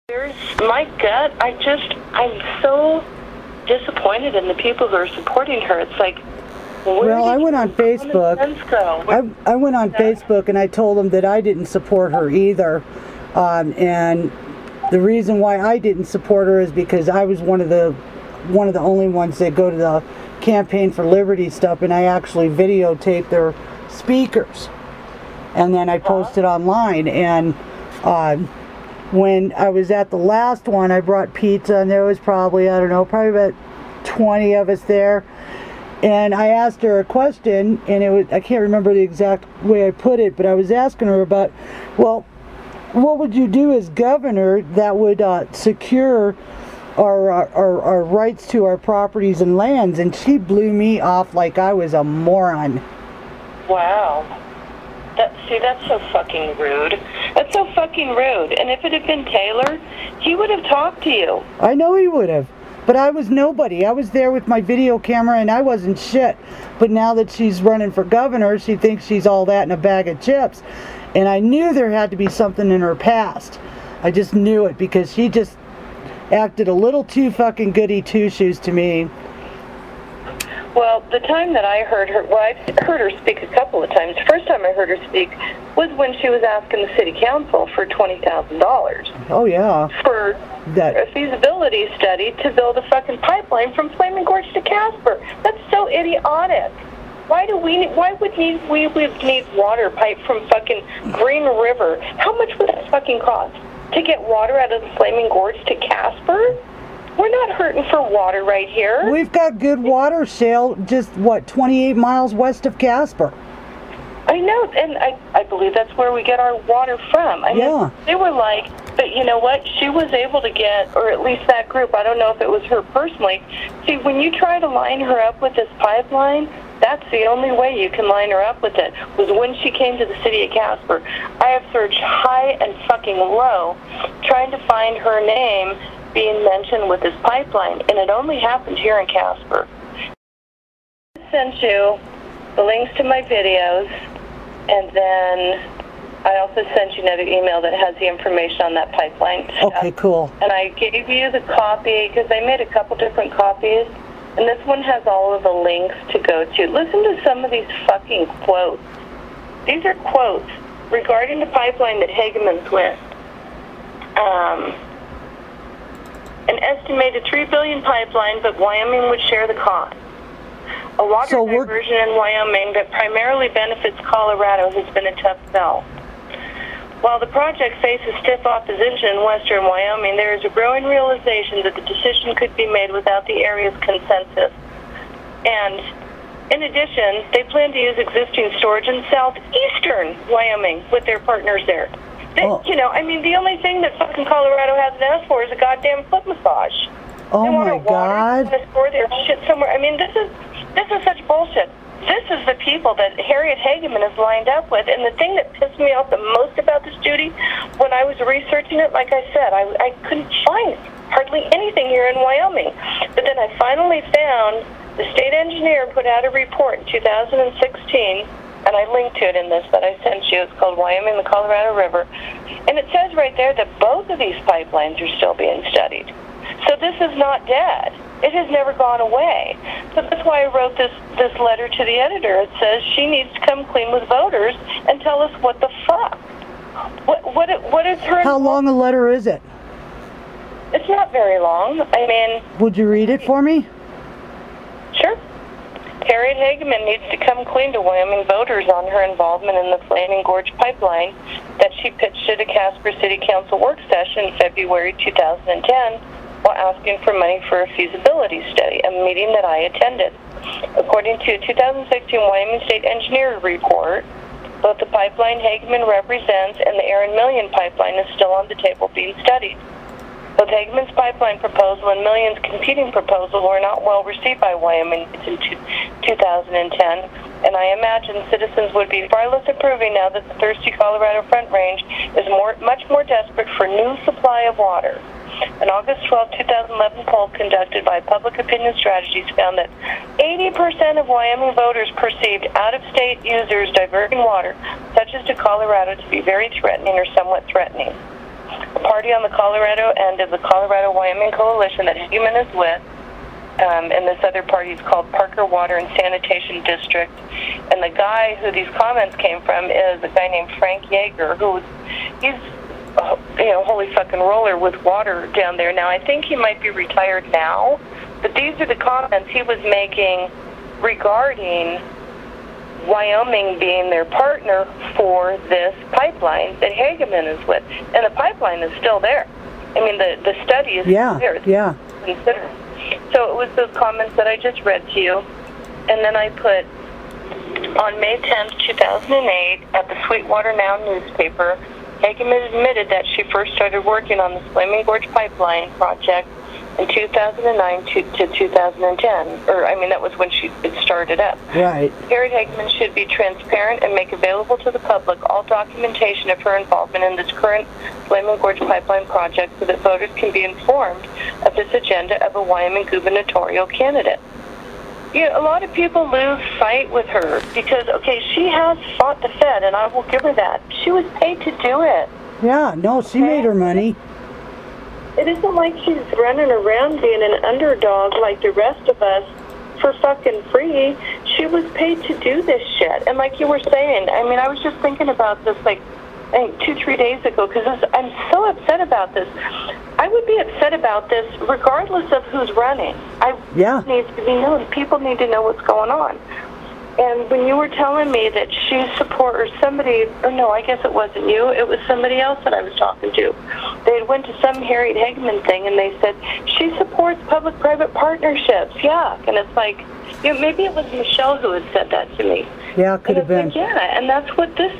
There's my gut. I'm so disappointed in the people who are supporting her. It's like, well, I went on Facebook. I went on Facebook and I told them that I didn't support her either. And the reason why I didn't support her is because I was one of the only ones that go to the Campaign for Liberty stuff, and I actually videotaped their speakers. And then I posted online, and when I was at the last one, I brought pizza, and there was probably, I don't know, probably about 20 of us there. And I asked her a question, and it was, I can't remember the exact way I put it, but I was asking her about, well, what would you do as governor that would secure our rights to our properties and lands? And she blew me off like I was a moron. Wow. See, that's so fucking rude. That's so fucking rude. And if it had been Taylor, he would have talked to you. I know he would have. But I was nobody. I was there with my video camera and I wasn't shit. But now that she's running for governor, she thinks she's all that in a bag of chips. And I knew there had to be something in her past. I just knew it because she just acted a little too fucking goody two-shoes to me. Well, the time that I heard her, well, I've heard her speak a couple of times. The first time I heard her speak was when she was asking the city council for $20,000. Oh, yeah. For a feasibility study to build a fucking pipeline from Flaming Gorge to Casper. That's so idiotic. Why would we need water pipe from fucking Green River? How much would that fucking cost to get water out of the Flaming Gorge to Casper? We're not hurting for water right here. We've got good water, Shale, just, what, 28 miles west of Casper. I know, and I believe that's where we get our water from. I mean, they were like, but you know what? She was able to get, or at least that group, I don't know if it was her personally. See, when you try to line her up with this pipeline, that's the only way you can line her up with it, was when she came to the city of Casper. I have searched high and fucking low, trying to find her name being mentioned with this pipeline, and it only happened here in Casper. I sent you the links to my videos, and then I also sent you another email that has the information on that pipeline stuff. Okay, cool. And I gave you the copy, because I made a couple different copies, and this one has all of the links to go to. Listen to some of these fucking quotes. These are quotes regarding the pipeline that HAGEMAN's with. An estimated $3 billion pipeline, but Wyoming would share the cost. A water diversion in Wyoming that primarily benefits Colorado has been a tough sell. While the project faces stiff opposition in western Wyoming, there is a growing realization that the decision could be made without the area's consensus. And in addition, they plan to use existing storage in southeastern Wyoming with their partners there. You know, I mean, the only thing that fucking Colorado hasn't asked for is a goddamn foot massage. Oh my God! They want to store their shit somewhere. I mean, this is such bullshit. This is the people that Harriet Hageman is lined up with. And the thing that pissed me off the most about this, Judy, when I was researching it, like I said, I couldn't find hardly anything here in Wyoming. But then I finally found the state engineer put out a report in 2016. And I linked to it in this that I sent you. It's called Wyoming, the Colorado River. And it says right there that both of these pipelines are still being studied. So this is not dead. It has never gone away. So that's why I wrote this letter to the editor. It says she needs to come clean with voters and tell us what the fuck. What is her... How long a letter is it? It's not very long. I mean... Would you read it for me? Sure. Harriet Hageman needs to come clean to Wyoming voters on her involvement in the Flaming Gorge pipeline that she pitched at a Casper City Council work session in February 2010 while asking for money for a feasibility study, a meeting that I attended. According to a 2016 Wyoming State Engineer report, both the pipeline Hageman represents and the Aaron Million pipeline is still on the table being studied. Both Hageman's pipeline proposal and Million's competing proposal were not well received by Wyoming in 2010, and I imagine citizens would be far less approving now that the thirsty Colorado Front Range is much more desperate for new supply of water. An August 12, 2011 poll conducted by Public Opinion Strategies found that 80% of Wyoming voters perceived out-of-state users diverting water, such as to Colorado, to be very threatening or somewhat threatening. A party on the Colorado end of the Colorado-Wyoming Coalition that HAGEMAN is with. And this other party is called Parker Water and Sanitation District. And the guy who these comments came from is a guy named Frank Yeager, he's holy fucking roller with water down there. Now, I think he might be retired now, but these are the comments he was making regarding Wyoming being their partner for this pipeline that HAGEMAN is with. And the pipeline is still there. I mean, the study is still there. Yeah. Considered. So it was those comments that I just read to you. And then I put, on May 10th, 2008, at the Sweetwater Now newspaper, HAGEMAN admitted that she first started working on the Flaming Gorge Pipeline project in 2009 to 2010. Or, I mean, that was when it started up. Right. Harriet HAGEMAN should be transparent and make available to the public all documentation of her involvement in this current Flaming Gorge Pipeline project so that voters can be informed of this agenda of a Wyoming gubernatorial candidate. A lot of people lose sight with her because, okay, she has fought the Fed, and I will give her that. She was paid to do it. Yeah, no, she made her money. It isn't like she's running around being an underdog like the rest of us for fucking free. She was paid to do this shit. And like you were saying, I mean, I was just thinking about this, like, I think 2-3 days ago, because I'm so upset about this. I would be upset about this regardless of who's running. It needs to be known. People need to know what's going on. And when you were telling me that she supports somebody, or no, I guess it wasn't you, it was somebody else that I was talking to. They went to some Harriet HAGEMAN thing, and they said, she supports public-private partnerships. Yeah. And it's like, maybe it was Michelle who had said that to me. Yeah, it could have been. Like, yeah, and that's what this,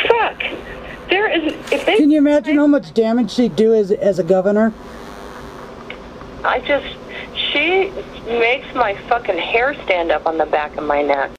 fuck. There is, if they... Can you imagine how much damage she'd do as a governor? She makes my fucking hair stand up on the back of my neck.